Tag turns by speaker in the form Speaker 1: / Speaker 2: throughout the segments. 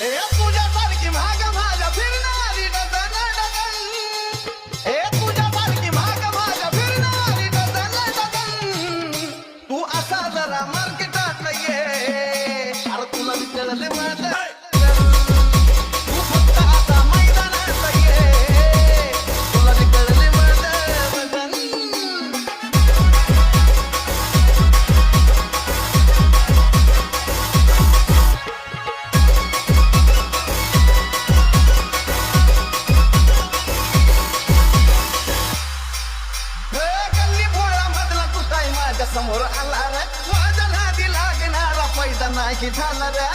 Speaker 1: ए तुझ्यासारखी महाग माझ्या फिरणारी डझन डझन ए तुझ्यासारखी महाग माझ्या फिरणारी डझन डझन तू असा जरा मार्केटात ये अरे तुला विचारले माझं तू फक्त आता मैदानात ये तुला विचारले माझं वजन समोर आला रे माझ्या नादी लागणारा पैदा नाही झाला रे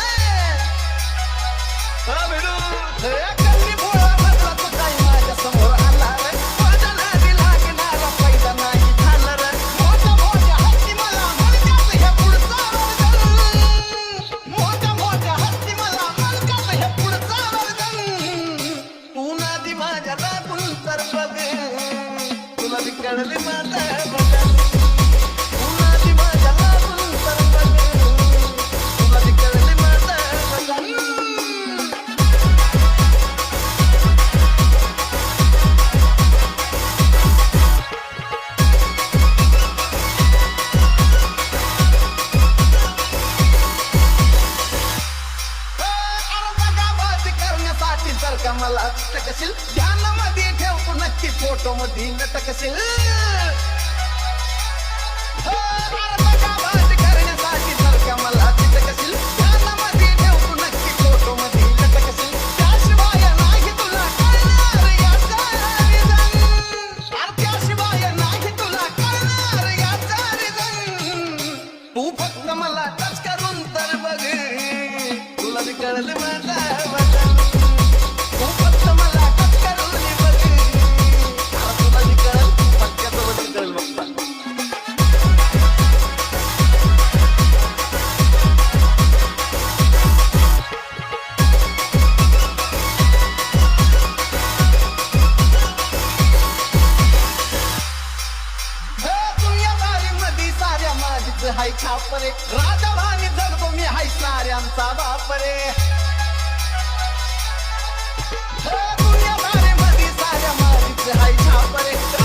Speaker 1: गल्ली भोळा मधला तू काही माझ्या समोर आला रे माझ्या नादी लागणारा पैदा नाही झाला रे मोठ्या मोठ्या हत्ती मला म्हणतात हे पुढचा वर्जन मोठ्या मोठ्या हत्ती मला म्हणतात हे पुढचा वर्जन तू नादी माझ्या लागून तर बघ तुला विकळले माझं बघ जर का मला टकशील ध्यानामध्ये ठेव तू नक्की फोटो मध्ये टकशील करण्यासाठी जर का मला टकशील ध्यानामध्ये ठेव तू नक्की फोटो मध्ये टकशील त्याशिवाय नाही तुला कळणार याचा रिझन त्याशिवाय नाही तुला कळणार याचा रिझन तू फक्त मला टच करून तर बघ तुला बी कळलं माझं वजन हाय खापरे राजा भानी जगतो मी हाय साऱ्यांचा बापरे दुनिया भारी मध्ये साऱ्या माझीच हाय खापरे